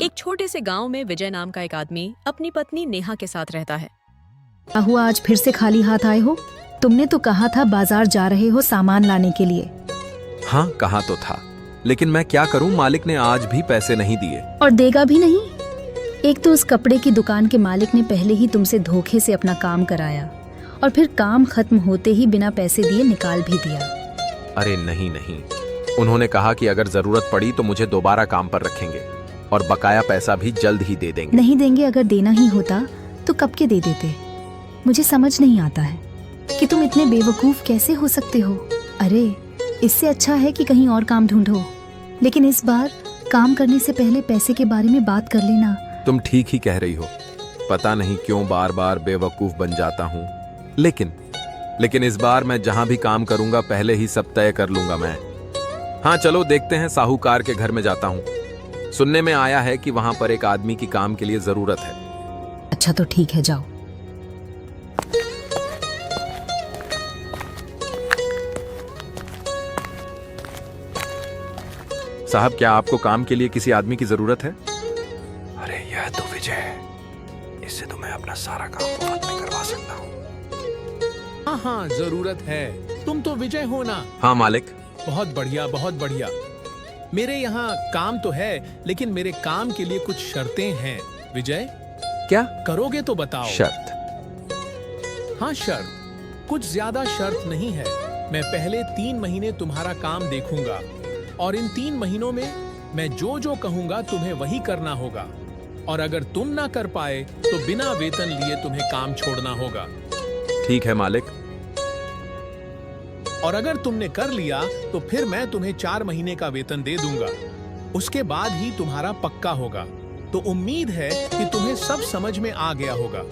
एक छोटे से गांव में विजय नाम का एक आदमी अपनी पत्नी नेहा के साथ रहता है। क्या हुआ, आज फिर से खाली हाथ आए हो? तुमने तो कहा था बाजार जा रहे हो सामान लाने के लिए। हाँ, कहा तो था, लेकिन मैं क्या करूं, मालिक ने आज भी पैसे नहीं दिए। और देगा भी नहीं। एक तो उस कपड़े की दुकान के मालिक ने पहले ही तुमसे धोखे से अपना काम कराया और फिर काम खत्म होते ही बिना पैसे दिए निकाल भी दिया। अरे नहीं नहीं, उन्होंने कहा कि अगर जरूरत पड़ी तो मुझे दोबारा काम पर रखेंगे और बकाया पैसा भी जल्द ही दे देंगे। नहीं देंगे? अगर देना ही होता तो कब के दे देते। मुझे समझ नहीं आता है कि तुम इतने बेवकूफ कैसे हो सकते हो। अरे इससे अच्छा है कि कहीं और काम ढूंढो, लेकिन इस बार काम करने से पहले पैसे के बारे में बात कर लेना। तुम ठीक ही कह रही हो, पता नहीं क्यों बार बार बेवकूफ बन जाता हूँ। लेकिन इस बार मैं जहाँ भी काम करूंगा पहले ही सब तय कर लूंगा मैं। हाँ चलो देखते हैं, साहूकार के घर में जाता हूँ। सुनने में आया है कि वहां पर एक आदमी की काम के लिए जरूरत है। अच्छा तो ठीक है, जाओ। साहब, क्या आपको काम के लिए किसी आदमी की जरूरत है? अरे यह तो विजय है, इससे तो मैं अपना सारा काम मुफ्त में करवा सकता हूँ। हाँ, जरूरत है। तुम तो विजय हो ना? हाँ मालिक। बहुत बढ़िया, बहुत बढ़िया। मेरे यहाँ काम तो है, लेकिन मेरे काम के लिए कुछ शर्तें हैं। विजय, क्या करोगे तो बताओ। शर्त? हाँ शर्त, कुछ ज्यादा शर्त नहीं है। मैं पहले 3 महीने तुम्हारा काम देखूंगा और इन 3 महीनों में मैं जो जो कहूंगा तुम्हें वही करना होगा, और अगर तुम ना कर पाए तो बिना वेतन लिए तुम्हें काम छोड़ना होगा। ठीक है मालिक। और अगर तुमने कर लिया तो फिर मैं तुम्हें 4 महीने का वेतन दे दूंगा। उसके बाद ही तुम्हारा पक्का होगा। तो उम्मीद है कि तुम्हें सब समझ में आ गया होगा।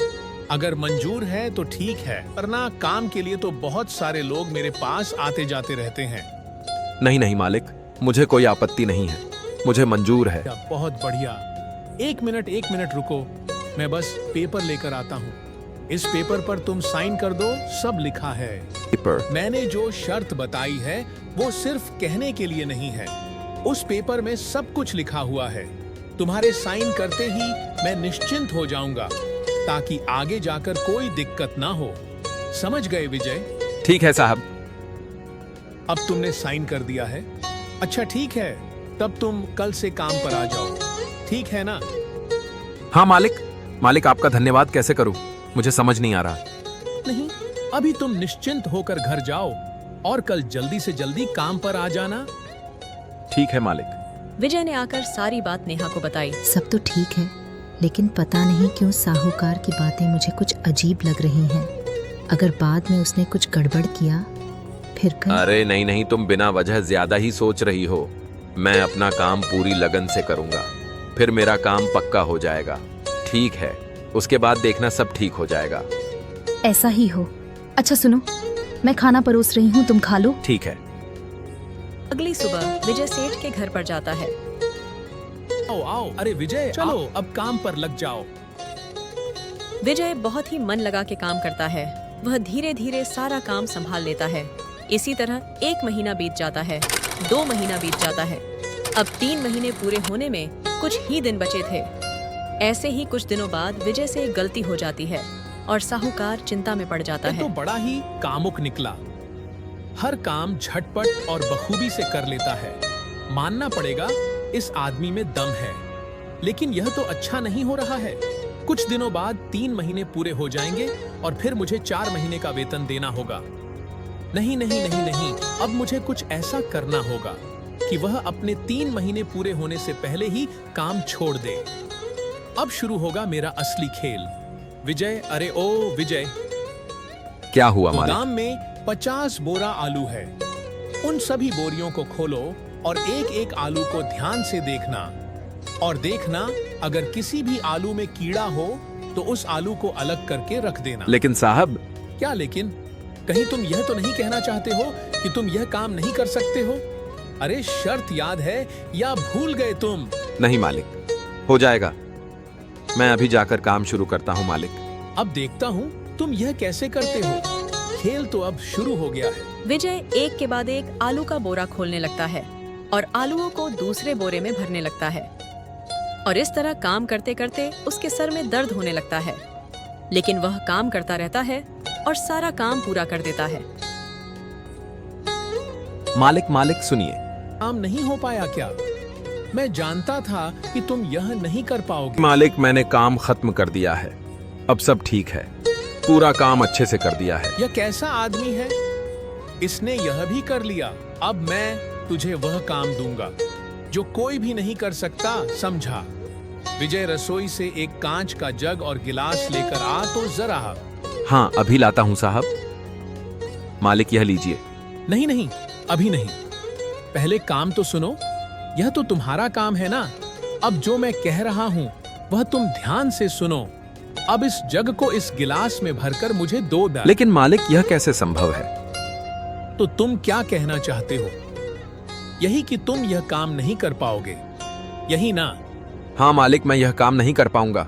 अगर मंजूर है तो ठीक है, वरना काम के लिए तो बहुत सारे लोग मेरे पास आते जाते रहते हैं। नहीं नहीं मालिक, मुझे कोई आपत्ति नहीं है, मुझे मंजूर है। बहुत बढ़िया। एक मिनट रुको, मैं बस पेपर लेकर आता हूँ। इस पेपर पर तुम साइन कर दो, सब लिखा है। पेपर? मैंने जो शर्त बताई है वो सिर्फ कहने के लिए नहीं है। उस पेपर में सब कुछ लिखा हुआ है। तुम्हारे साइन करते ही मैं निश्चिंत हो जाऊंगा, ताकि आगे जाकर कोई दिक्कत ना हो। समझ गए विजय? ठीक है साहब। अब तुमने साइन कर दिया है। अच्छा ठीक है, तब तुम कल से काम पर आ जाओ, ठीक है ना? हाँ मालिक, आपका धन्यवाद कैसे करूं, मुझे समझ नहीं आ रहा। नहीं, अभी तुम निश्चिंत होकर घर जाओ और कल जल्दी से जल्दी काम पर आ जाना। ठीक है मालिक। विजय ने आकर सारी बात नेहा को बताई। सब तो ठीक है, लेकिन पता नहीं क्यों साहूकार की बातें मुझे कुछ अजीब लग रही हैं। अगर बाद में उसने कुछ गड़बड़ किया फिर कहीं। अरे नहीं नहीं, तुम बिना वजह ज्यादा ही सोच रही हो। मैं अपना काम पूरी लगन से करूंगा, फिर मेरा काम पक्का हो जाएगा। ठीक है, उसके बाद देखना सब ठीक हो जाएगा। ऐसा ही हो। अच्छा सुनो, मैं खाना परोस रही हूँ, तुम खा लो। ठीक है। अगली सुबह विजय सेठ के घर पर जाता है। आओ आओ, अरे विजय चलो अब काम पर लग जाओ। विजय बहुत ही मन लगा के काम करता है। वह धीरे धीरे सारा काम संभाल लेता है। इसी तरह 1 महीना बीत जाता है, 2 महीना बीत जाता है। अब 3 महीने पूरे होने में कुछ ही दिन बचे थे। ऐसे ही कुछ दिनों बाद विजय से एक गलती हो जाती है और साहूकार चिंता में पड़ जाता है। तो बड़ा ही कामुक निकला। हर काम झटपट और बखूबी से कर लेता है। मानना पड़ेगा, इस आदमी में दम है। लेकिन यह तो अच्छा नहीं हो रहा है। कुछ दिनों बाद 3 महीने पूरे हो जाएंगे और फिर मुझे 4 महीने का वेतन देना होगा। नहीं नहीं नहीं नहीं, अब मुझे कुछ ऐसा करना होगा कि वह अपने 3 महीने पूरे होने से पहले ही काम छोड़ दे। अब शुरू होगा मेरा असली खेल। विजय, अरे ओ विजय, क्या हुआ मालिक? गोदाम में 50 बोरा आलू है। उन सभी बोरियों को खोलो और एक एक आलू को ध्यान से देखना, और देखना अगर किसी भी आलू में कीड़ा हो तो उस आलू को अलग करके रख देना। लेकिन साहब। क्या लेकिन? कहीं तुम यह तो नहीं कहना चाहते हो कि तुम यह काम नहीं कर सकते हो? अरे शर्त याद है या भूल गए तुम? नहीं मालिक, हो जाएगा। मैं अभी जाकर काम शुरू करता हूँ मालिक। अब देखता हूँ तुम यह कैसे करते हो। खेल तो अब शुरू हो गया है। विजय एक के बाद एक आलू का बोरा खोलने लगता है। और आलूओं को दूसरे बोरे में भरने लगता है। और इस तरह काम करते करते उसके सर में दर्द होने लगता है, लेकिन वह काम करता रहता है और सारा काम पूरा कर देता है। मालिक सुनिए। काम नहीं हो पाया क्या? मैं जानता था कि तुम यह नहीं कर पाओगे। मालिक, मैंने काम खत्म कर दिया है, अब सब ठीक है, पूरा काम अच्छे से कर दिया है। यह कैसा आदमी है? इसने यह भी कर लिया। अब मैं तुझे वह काम दूंगा जो कोई भी नहीं कर सकता, समझा? विजय, रसोई से एक कांच का जग और गिलास लेकर आ तो जरा। हाँ, अभी लाता हूँ साहब। मालिक, यह लीजिए। नहीं, अभी नहीं, पहले काम तो सुनो। यह तो तुम्हारा काम है ना। अब जो मैं कह रहा हूँ वह तुम ध्यान से सुनो। अब इस जग को इस गिलास में भरकर मुझे दो डाल। लेकिन मालिक, यह कैसे संभव है? तो तुम क्या कहना चाहते हो? यही कि तुम यह काम नहीं कर पाओगे, यही ना? हाँ मालिक, मैं यह काम नहीं कर पाऊंगा।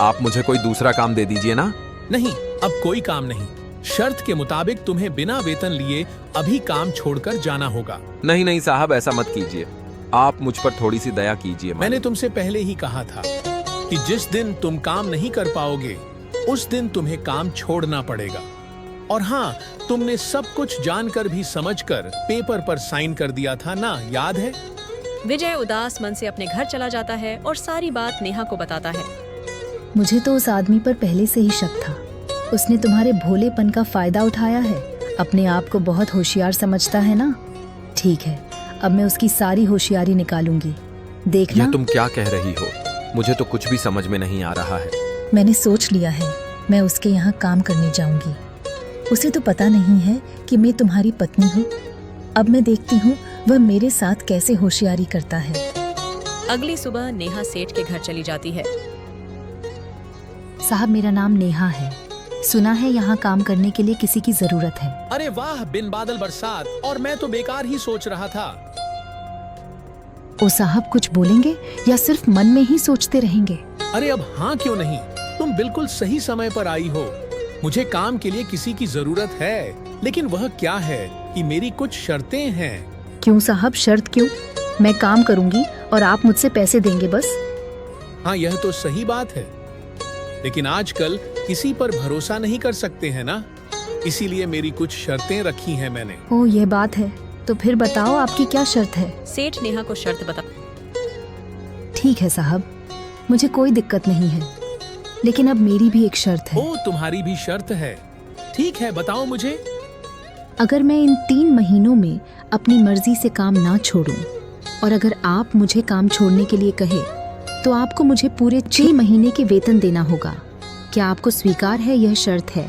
आप मुझे कोई दूसरा काम दे दीजिए ना। नहीं, अब कोई काम नहीं। शर्त के मुताबिक तुम्हें बिना वेतन लिए अभी काम छोड़कर जाना होगा। नहीं साहब, ऐसा मत कीजिए। आप मुझ पर थोड़ी सी दया कीजिए। मैंने तुमसे पहले ही कहा था कि जिस दिन तुम काम नहीं कर पाओगे उस दिन तुम्हें काम छोड़ना पड़ेगा। और हाँ, तुमने सब कुछ जानकर भी समझकर पेपर पर साइन कर दिया था ना, याद है? विजय उदास मन से अपने घर चला जाता है और सारी बात नेहा को बताता है। मुझे तो उस आदमी पर पहले से ही शक था। उसने तुम्हारे भोलेपन का फायदा उठाया है। अपने आप को बहुत होशियार समझता है ना। ठीक है, अब मैं उसकी सारी होशियारी निकालूंगी, देखना। यह तुम क्या कह रही हो? मुझे तो कुछ भी समझ में नहीं आ रहा है। मैंने सोच लिया है, मैं उसके यहाँ काम करने जाऊंगी। उसे तो पता नहीं है कि मैं तुम्हारी पत्नी हूँ। अब मैं देखती हूँ वह मेरे साथ कैसे होशियारी करता है। अगली सुबह नेहा सेठ के घर चली जाती है। साहब, मेरा नाम नेहा है। सुना है यहाँ काम करने के लिए किसी की जरूरत है। अरे वाह, बिन बादल बरसात। और मैं तो बेकार ही सोच रहा था। ओ साहब, कुछ बोलेंगे या सिर्फ मन में ही सोचते रहेंगे? अरे अब हाँ क्यों नहीं, तुम बिल्कुल सही समय पर आई हो। मुझे काम के लिए किसी की जरूरत है, लेकिन वह क्या है कि मेरी कुछ शर्तें हैं। क्यों साहब, शर्त क्यों? मैं काम करूंगी और आप मुझसे पैसे देंगे बस। हाँ, यह तो सही बात है, लेकिन आजकल किसी पर भरोसा नहीं कर सकते हैं ना, इसीलिए मेरी कुछ शर्तें रखी हैं मैंने। ओ, ये बात है, तो फिर बताओ आपकी क्या शर्त है? सेठ नेहा को शर्त बता। ठीक है साहब, मुझे कोई दिक्कत नहीं है, लेकिन अब मेरी भी एक शर्त है। ओ, तुम्हारी भी शर्त है? ठीक है, बताओ मुझे। अगर मैं इन 3 महीनों में अपनी मर्जी से काम ना छोड़ूं और अगर आप मुझे काम छोड़ने के लिए कहे तो आपको मुझे पूरे 6 महीने के वेतन देना होगा। क्या आपको स्वीकार है? यह शर्त है।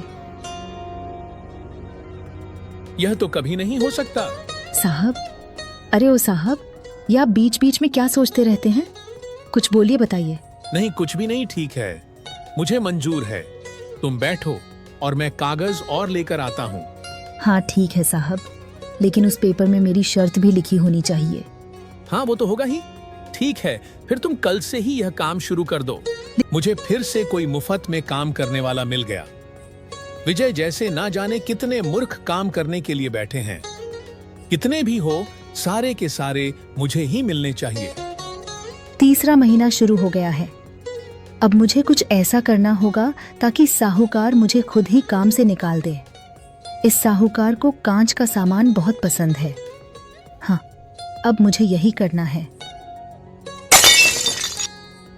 यह तो कभी नहीं हो सकता। साहब, अरे ओ साहब, ये आप बीच बीच में क्या सोचते रहते हैं? कुछ बोलिए, बताइए। नहीं, कुछ भी नहीं, ठीक है, मुझे मंजूर है। तुम बैठो और मैं कागज और लेकर आता हूँ। हाँ ठीक है साहब, लेकिन उस पेपर में मेरी शर्त भी लिखी होनी चाहिए। हाँ, वो तो होगा ही। ठीक है, फिर तुम कल से ही यह काम शुरू कर दो। मुझे फिर से कोई मुफ्त में काम करने वाला मिल गया। विजय जैसे ना जाने कितने मूर्ख काम करने के लिए बैठे हैं। कितने भी हो, सारे के सारे मुझे ही मिलने चाहिए। 3रा महीना शुरू हो गया है। अब मुझे कुछ ऐसा करना होगा ताकि साहूकार मुझे खुद ही काम से निकाल दे। इस साहूकार को कांच का सामान बहुत पसंद है। हाँ, अब मुझे यही करना है।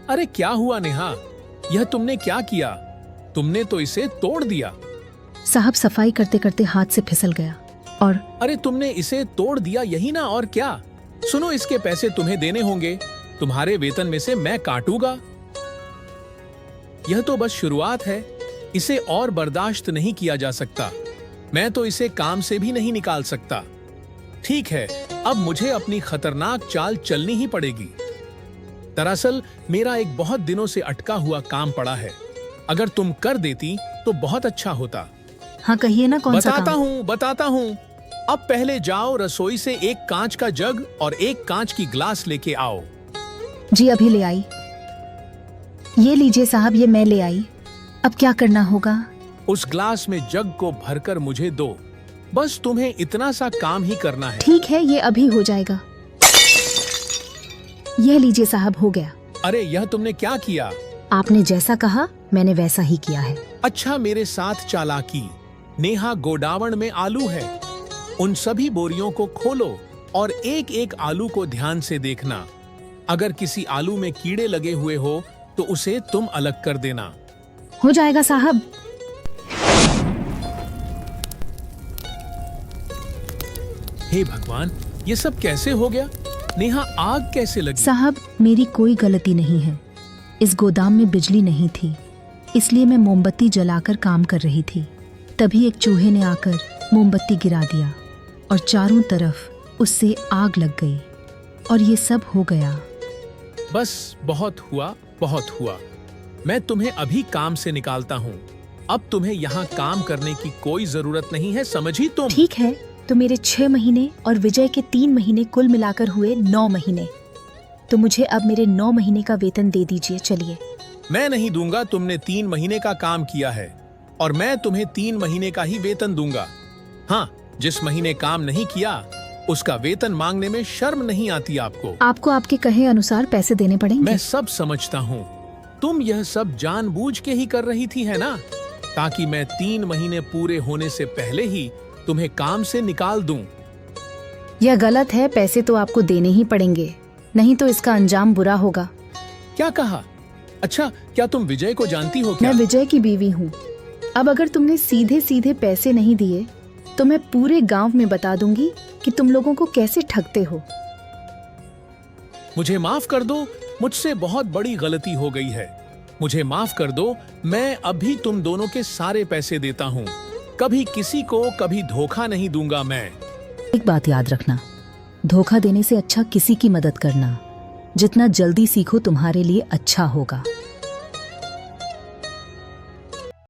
अरे क्या हुआ नेहा, यह तुमने क्या किया? तुमने तो इसे तोड़ दिया। साहब, सफाई करते करते हाथ से फिसल गया और अरे तुमने इसे तोड़ दिया, यही ना, और क्या? सुनो, इसके पैसे तुम्हें देने होंगे। तुम्हारे वेतन में से मैं काटूंगा। यह तो बस शुरुआत है, इसे और बर्दाश्त नहीं किया जा सकता। मैं तो इसे काम से भी नहीं निकाल सकता। ठीक है, अब मुझे अपनी खतरनाक चाल चलनी ही पड़ेगी। दरअसल मेरा एक बहुत दिनों से अटका हुआ काम पड़ा है। अगर तुम कर देती तो बहुत अच्छा होता। हाँ कहिए ना, कौन सा काम? बताता हूँ। अब पहले जाओ, रसोई से एक कांच का जग और एक कांच की ग्लास लेके आओ। जी अभी ले आई। ये लीजिए साहब, ये मैं ले आई। अब क्या करना होगा? उस ग्लास में जग को भरकर मुझे दो। बस तुम्हें इतना सा काम ही करना है। ठीक है, ये अभी हो जाएगा। यह लीजिए साहब, हो गया। अरे यह तुमने क्या किया? आपने जैसा कहा मैंने वैसा ही किया है। अच्छा, मेरे साथ चालाकी। नेहा, गोडावण में आलू है। उन सभी बोरियों को खोलो और एक एक आलू को ध्यान से देखना। अगर किसी आलू में कीड़े लगे हुए हो तो उसे तुम अलग कर देना। हो जाएगा साहब। हे भगवान, ये सब कैसे हो गया? नेहा, आग कैसे लगी? साहब, मेरी कोई गलती नहीं है। इस गोदाम में बिजली नहीं थी, इसलिए मैं मोमबत्ती जलाकर काम कर रही थी। तभी एक चूहे ने आकर मोमबत्ती गिरा दिया और चारों तरफ उससे आग लग गई और ये सब हो गया। बस, बहुत हुआ, बहुत हुआ। मैं तुम्हें अभी काम से निकालता हूँ। अब तुम्हें यहाँ काम करने की कोई जरूरत नहीं है, समझी तुम? ठीक है, तो मेरे 6 महीने और विजय के 3 महीने कुल मिलाकर हुए 9 महीने। तो मुझे अब मेरे 9 महीने का वेतन दे दीजिए। चलिए। मैं नहीं दूंगा। तुमने 3 महीने का काम किया है और मैं तुम्हें 3 महीने का ही वेतन दूंगा। हाँ, जिस महीने काम नहीं किया उसका वेतन मांगने में शर्म नहीं आती आपको? आपको आपके कहे अनुसार पैसे देने पड़ेंगे। मैं सब समझता हूँ। तुम यह सब जानबूझ के ही कर रही थी, है ना? ताकि मैं 3 महीने पूरे होने से पहले ही तुम्हें काम से निकाल दूं। यह गलत है। पैसे तो आपको देने ही पड़ेंगे, नहीं तो इसका अंजाम बुरा होगा। क्या कहा? अच्छा, क्या तुम विजय को जानती हो क्या? मैं विजय की बीवी हूँ। अब अगर तुमने सीधे सीधे पैसे नहीं दिए तो मैं पूरे गांव में बता दूंगी कि तुम लोगों को कैसे ठगते हो। मुझे माफ कर दो, मुझसे बहुत बड़ी गलती हो गई है। मुझे माफ कर दो। मैं अभी तुम दोनों के सारे पैसे देता हूँ। कभी किसी को कभी धोखा नहीं दूंगा मैं। एक बात याद रखना, धोखा देने से अच्छा किसी की मदद करना। जितना जल्दी सीखो तुम्हारे लिए अच्छा होगा।